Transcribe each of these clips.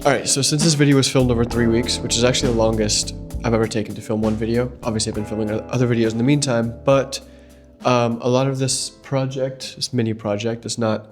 Alright, so since this video was filmed over 3 weeks, which is actually the longest I've ever taken to film one video. Obviously I've been filming other videos in the meantime, but a lot of this project, this mini project, is not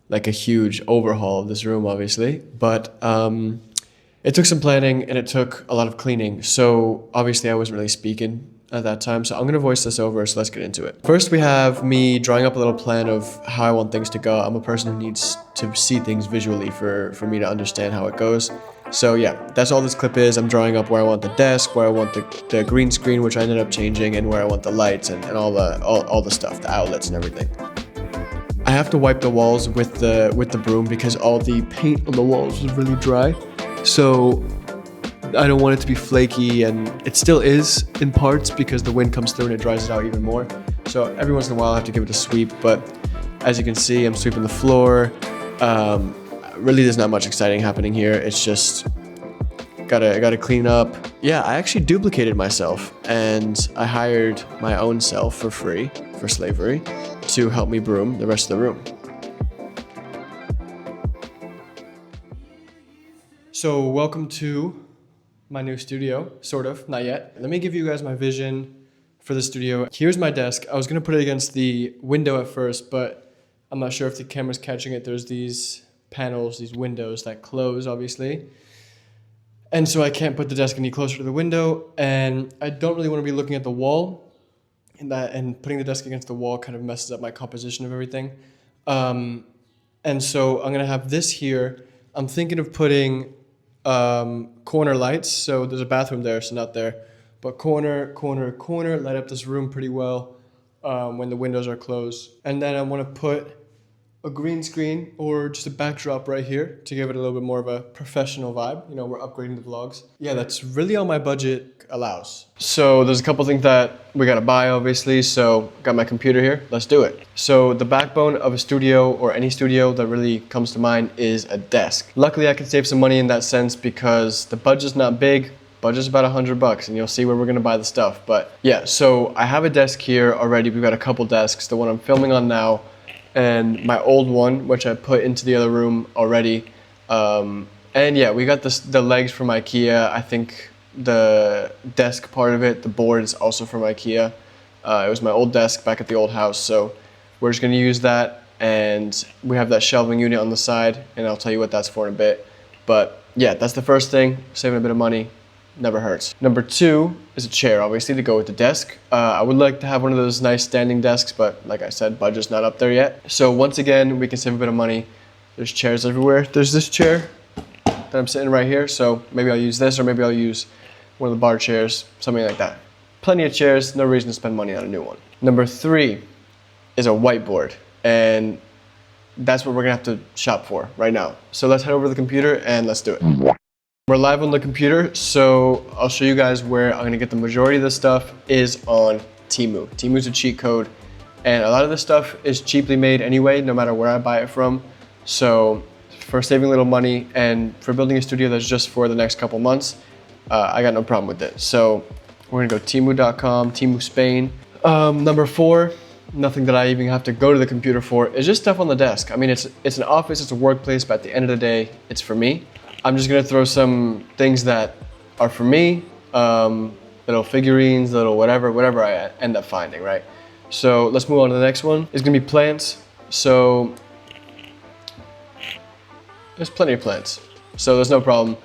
like a huge overhaul of this room obviously, but it took some planning and it took a lot of cleaning. So obviously I wasn't really speaking at that time, so I'm gonna voice this over, so let's get into it. First we have me drawing up a little plan of how I want things to go. I'm a person who needs to see things visually for me to understand how it goes. So yeah, that's all this clip is. I'm drawing up where I want the desk, where I want the green screen, which I ended up changing, and where I want the lights and all the stuff, the outlets and everything. I have to wipe the walls with the broom because all the paint on the walls was really dry. So I don't want it to be flaky, and it still is in parts because the wind comes through and it dries it out even more. So every once in a while I have to give it a sweep, but as you can see, I'm sweeping the floor. Really there's not much exciting happening here. It's just gotta clean up. Yeah, I actually duplicated myself and I hired my own self for free, for slavery, to help me broom the rest of the room. So welcome to my new studio, sort of, not yet. Let me give you guys my vision for the studio. Here's my desk. I was gonna put it against the window at first, but I'm not sure if the camera's catching it. There's these panels, these windows that close, obviously. And so I can't put the desk any closer to the window, and I don't really wanna be looking at the wall, and putting the desk against the wall kind of messes up my composition of everything. And so I'm gonna have this here. I'm thinking of putting corner lights. So there's a bathroom there, so not there, but corner, light up this room pretty well when the windows are closed. And then I want to put a green screen or just a backdrop right here to give it a little bit more of a professional vibe. You know, we're upgrading the vlogs. Yeah, that's really all my budget allows. So there's a couple things that we gotta buy, obviously. So got my computer here, let's do it. So the backbone of a studio, or any studio that really comes to mind, is a desk. Luckily I can save some money in that sense because the budget's not big. Budget's about $100 and you'll see where we're gonna buy the stuff. But yeah, so I have a desk here already. We've got a couple desks, the one I'm filming on now, and my old one, which I put into the other room already. And yeah, we got the legs from IKEA. I think the desk part of it, the board, is also from IKEA. It was my old desk back at the old house, so we're just gonna use that. And we have that shelving unit on the side, and I'll tell you what that's for in a bit. But yeah, that's the first thing, saving a bit of money. Never hurts. Number two is a chair, obviously, to go with the desk. I would like to have one of those nice standing desks, but like I said, budget's not up there yet. So once again, we can save a bit of money. There's chairs everywhere. There's this chair that I'm sitting right here, so maybe I'll use this, or maybe I'll use one of the bar chairs, something like that. Plenty of chairs, no reason to spend money on a new one. Number three is a whiteboard, and that's what we're gonna have to shop for right now. So let's head over to the computer and let's do it. We're live on the computer, so I'll show you guys where I'm gonna get the majority of this stuff is on Temu. Temu's a cheat code, and a lot of this stuff is cheaply made anyway, no matter where I buy it from. So for saving a little money and for building a studio that's just for the next couple months, I got no problem with it. So we're gonna go Temu.com, Temu Spain. Number four, nothing that I even have to go to the computer for, is just stuff on the desk. I mean, it's an office, it's a workplace, but at the end of the day, it's for me. I'm just gonna throw some things that are for me, little figurines, little whatever I end up finding, right? So let's move on to the next one. It's gonna be plants. So there's plenty of plants, so there's no problem.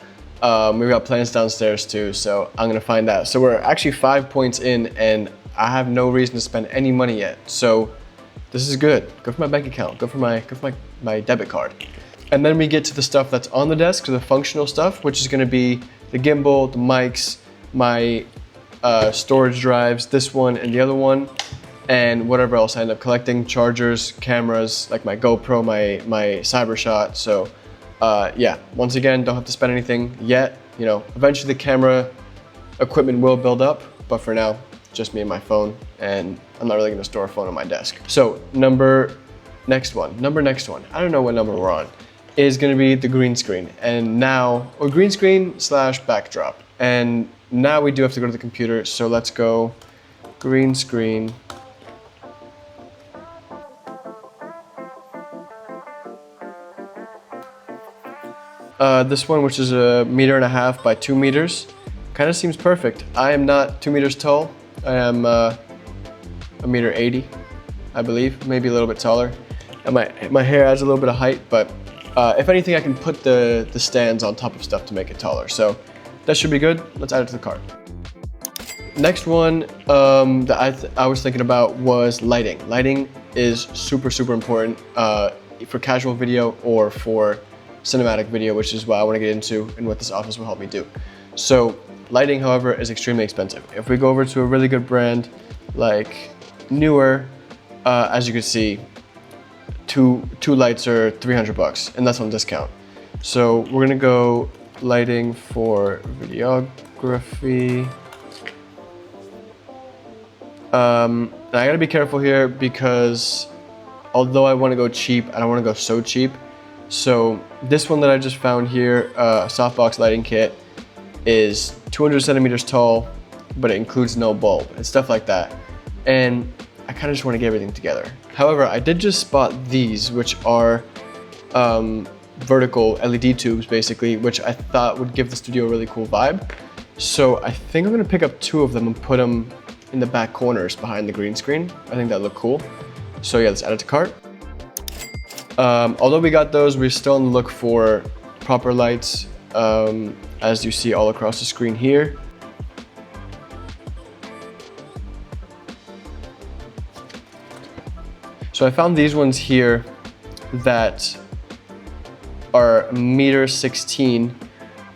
We've got plants downstairs too, so I'm gonna find that. So we're actually 5 points in, and I have no reason to spend any money yet. So this is good. Go for my bank account. Go for my debit card. And then we get to the stuff that's on the desk, so the functional stuff, which is gonna be the gimbal, the mics, my storage drives, this one and the other one, and whatever else I end up collecting, chargers, cameras, like my GoPro, my CyberShot. So yeah, once again, don't have to spend anything yet. You know, eventually the camera equipment will build up, but for now, just me and my phone, and I'm not really gonna store a phone on my desk. So next one, I don't know what number we're on, is gonna be the green screen. And now, or green screen slash backdrop. And now we do have to go to the computer, so let's go green screen. This one, which is 1.5 meters by 2 meters, kind of seems perfect. I am not 2 meters tall. I am 1.80 meters, I believe, maybe a little bit taller. And my hair adds a little bit of height, but if anything, I can put the stands on top of stuff to make it taller. So that should be good. Let's add it to the cart. Next one that I was thinking about was lighting. Lighting is super, super important for casual video or for cinematic video, which is what I want to get into and what this office will help me do. So lighting, however, is extremely expensive. If we go over to a really good brand like Newer, as you can see, two lights are $300, and that's on discount. So we're gonna go lighting for videography. And I gotta be careful here because although I wanna go cheap, I don't wanna go so cheap. So this one that I just found here, a softbox lighting kit, is 200 centimeters tall, but it includes no bulb and stuff like that. And I kind of just want to get everything together. However, I did just spot these, which are vertical LED tubes, basically, which I thought would give the studio a really cool vibe. So I think I'm gonna pick up 2 of them and put them in the back corners behind the green screen. I think that look cool. So yeah, let's add it to cart. Although we got those, we're still on the look for proper lights, as you see all across the screen here. So I found these ones here that are 1.16 meters,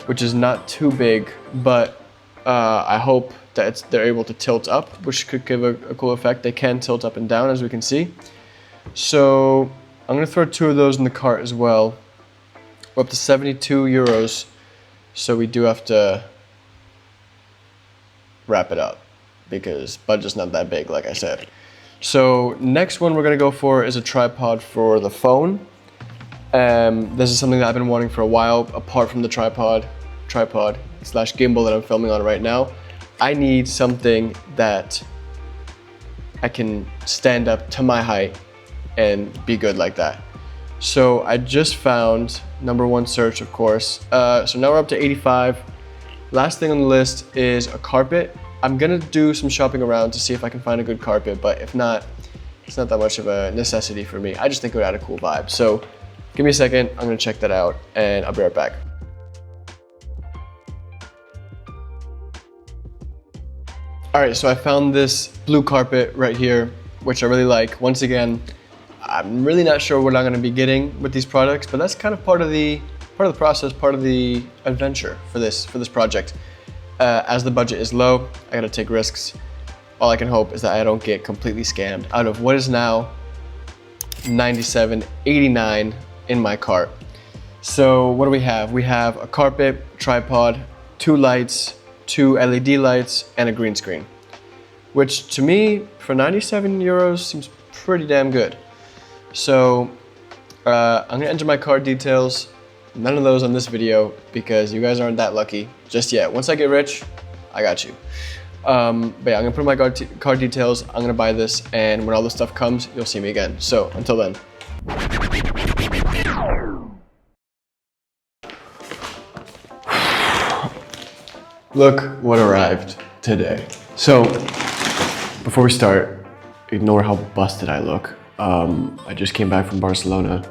which is not too big, but I hope that they're able to tilt up, which could give a cool effect. They can tilt up and down, as we can see. So I'm gonna throw 2 of those in the cart as well. We're up to 72 euros, so we do have to wrap it up because budget's not that big, like I said. So next one we're gonna go for is a tripod for the phone. This is something that I've been wanting for a while, apart from the tripod slash gimbal that I'm filming on right now. I need something that I can stand up to my height and be good like that. So I just found #1 search, of course. So now we're up to 85. Last thing on the list is a carpet. I'm gonna do some shopping around to see if I can find a good carpet, but if not, it's not that much of a necessity for me. I just think it would add a cool vibe. So give me a second, I'm gonna check that out and I'll be right back. All right, so I found this blue carpet right here, which I really like. Once again, I'm really not sure what I'm gonna be getting with these products, but that's kind of part of the process, part of the adventure for this project. As the budget is low, I gotta take risks. All I can hope is that I don't get completely scammed out of what is now $97.89 in my cart. So what do we have? We have a carpet, tripod, 2 lights, 2 LED lights, and a green screen, which to me, for 97 euros, seems pretty damn good. So I'm gonna enter my card details. None of those on this video because you guys aren't that lucky just yet. Once I get rich, I got you. But yeah, I'm gonna put my card details. I'm gonna buy this, and when all this stuff comes, you'll see me again. So until then. Look what arrived today. So before we start, ignore how busted I look. I just came back from Barcelona.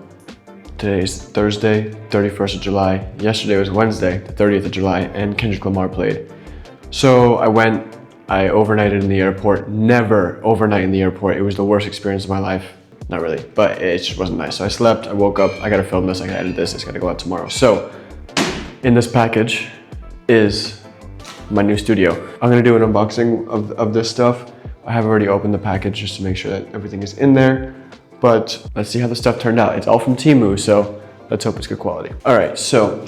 Today is Thursday, 31st of July. Yesterday was Wednesday, the 30th of July, and Kendrick Lamar played. So I overnighted in the airport. Never overnight in the airport. It was the worst experience of my life. Not really, but it just wasn't nice. So I slept, I woke up, I gotta film this, I gotta edit this, it's gotta go out tomorrow. So in this package is my new studio. I'm gonna do an unboxing of this stuff. I have already opened the package just to make sure that everything is in there. But let's see how the stuff turned out. It's all from Temu, so let's hope it's good quality. All right, so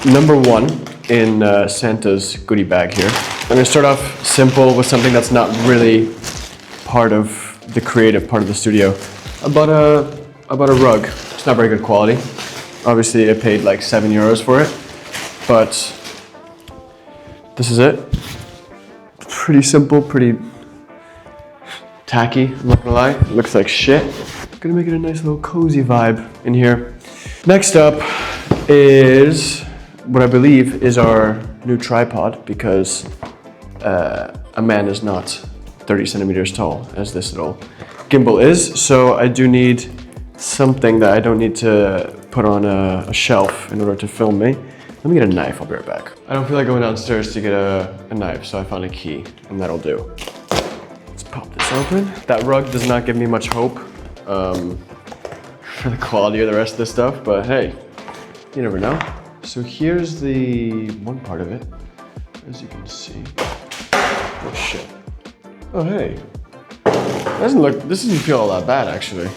#1 in Santa's goodie bag here. I'm gonna start off simple with something that's not really part of the creative part of the studio. I bought a rug. It's not very good quality. Obviously, I paid like 7 euros for it, but this is it. Pretty simple, pretty tacky, I'm not gonna lie. It looks like shit. Gonna make it a nice little cozy vibe in here. Next up, is what I believe is our new tripod, because a man is not 30 centimeters tall, as this little gimbal is. So I do need something that I don't need to put on a shelf in order to film me. Let me get a knife, I'll be right back. I don't feel like going downstairs to get a knife, so I found a key, and that'll do. Let's pop this open. That rug does not give me much hope for the quality of the rest of this stuff, but hey, you never know. So here's the one part of it, as you can see. Oh shit. Oh hey. This doesn't feel all that bad actually.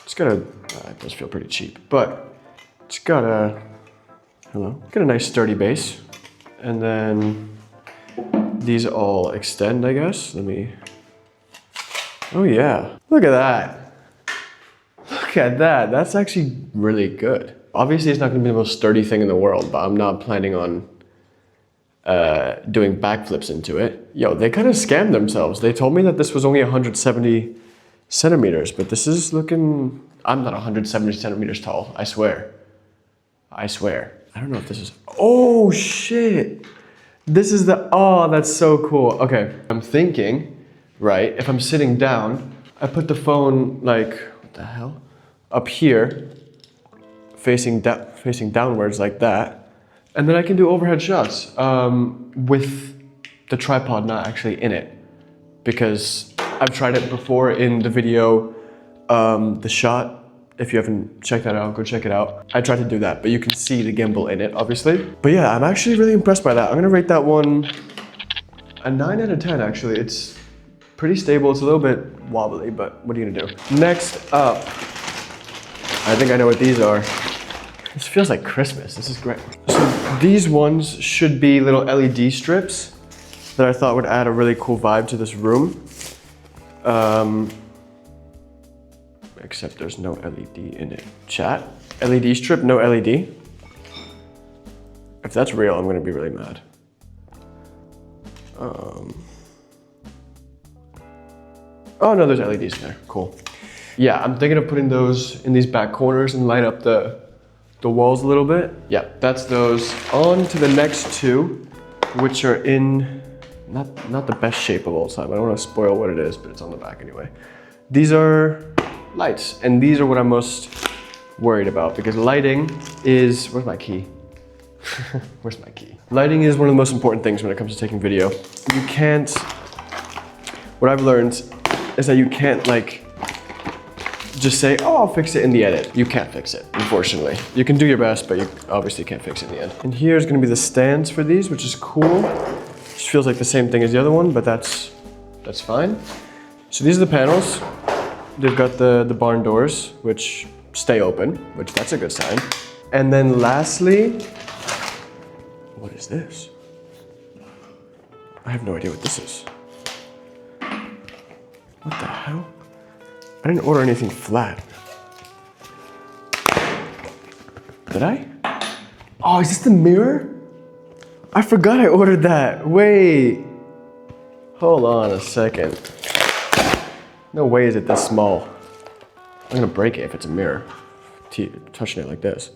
It's got it does feel pretty cheap, but it's got a, got a nice sturdy base. And then these all extend, I guess. Oh yeah, look at that. Look at that, that's actually really good. Obviously it's not gonna be the most sturdy thing in the world, but I'm not planning on doing backflips into it. Yo, they kind of scammed themselves. They told me that this was only 170 centimeters, but this is looking, I'm not 170 centimeters tall, I swear. I swear. I don't know if this is, oh shit. This is the, oh, that's so cool. Okay, I'm thinking, right, if I'm sitting down, I put the phone like, what the hell? Up here, facing downwards like that. And then I can do overhead shots with the tripod not actually in it, because I've tried it before in the video, the shot. If you haven't checked that out, go check it out. I tried to do that, but you can see the gimbal in it, obviously. But yeah, I'm actually really impressed by that. I'm gonna rate that one a 9 out of 10, actually. It's pretty stable. It's a little bit wobbly, but what are you gonna do? Next up, I think I know what these are. This feels like Christmas. This is great. So these ones should be little LED strips that I thought would add a really cool vibe to this room. Except there's no LED in it. Chat, LED strip, no LED. If that's real, I'm gonna be really mad. Oh no, there's LEDs in there, cool. Yeah, I'm thinking of putting those in these back corners and light up the walls a little bit. Yeah, that's those. On to the next two, which are in not the best shape of all time. I don't want to spoil what it is, but it's on the back anyway. These are lights, and these are what I'm most worried about, because lighting is, where's my key? Where's my key? Lighting is one of the most important things when it comes to taking video. You can't, what I've learned is that you can't like, just say, oh, I'll fix it in the edit. You can't fix it, unfortunately. You can do your best, but you obviously can't fix it in the end. And here's gonna be the stands for these, which is cool. Just feels like the same thing as the other one, but that's fine. So these are the panels. They've got the barn doors, which stay open, which that's a good sign. And then lastly, what is this? I have no idea what this is. What the hell? I didn't order anything flat. Did I? Oh, is this the mirror? I forgot I ordered that. Wait. Hold on a second. No way is it this small. I'm gonna break it if it's a mirror. Touching it like this.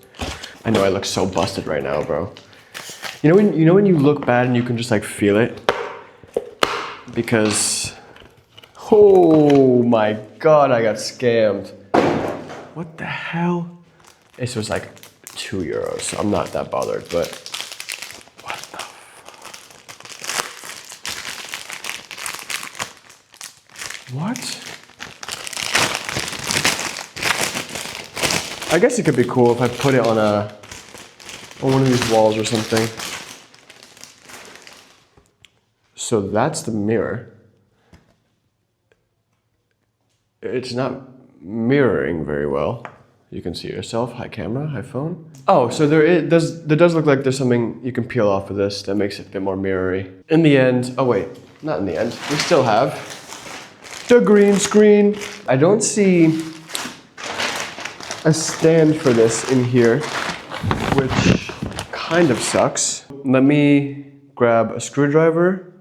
I know I look so busted right now, bro. You know when you look bad and you can just like feel it? Because, oh my God, I got scammed. What the hell? This was like €2, so I'm not that bothered, but what the What? I guess it could be cool if I put it on one of these walls or something. So that's the mirror. It's not mirroring very well. You can see yourself. Hi camera, hi phone. Oh, so there does look like there's something you can peel off of this that makes it a bit more mirrory. In the end, oh wait, not in the end. We still have the green screen. I don't see a stand for this in here, which kind of sucks. Let me grab a screwdriver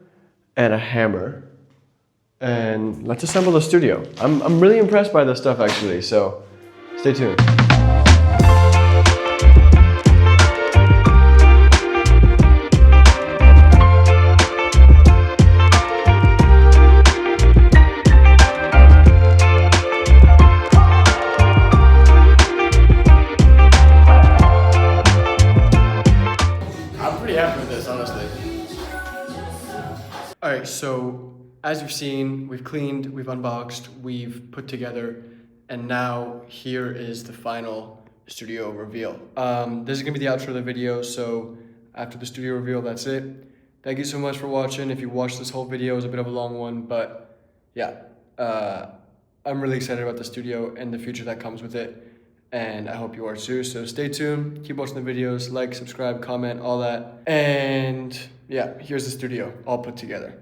and a hammer and let's assemble the studio. I'm really impressed by this stuff actually, so stay tuned. All right, so as you've seen, we've cleaned, we've unboxed, we've put together, and now here is the final studio reveal. This is gonna be the outro of the video, so after the studio reveal, that's it. Thank you so much for watching. If you watched this whole video, it was a bit of a long one, but yeah, I'm really excited about the studio and the future that comes with it, and I hope you are too. So stay tuned, keep watching the videos, like, subscribe, comment, all that, and yeah, here's the studio all put together.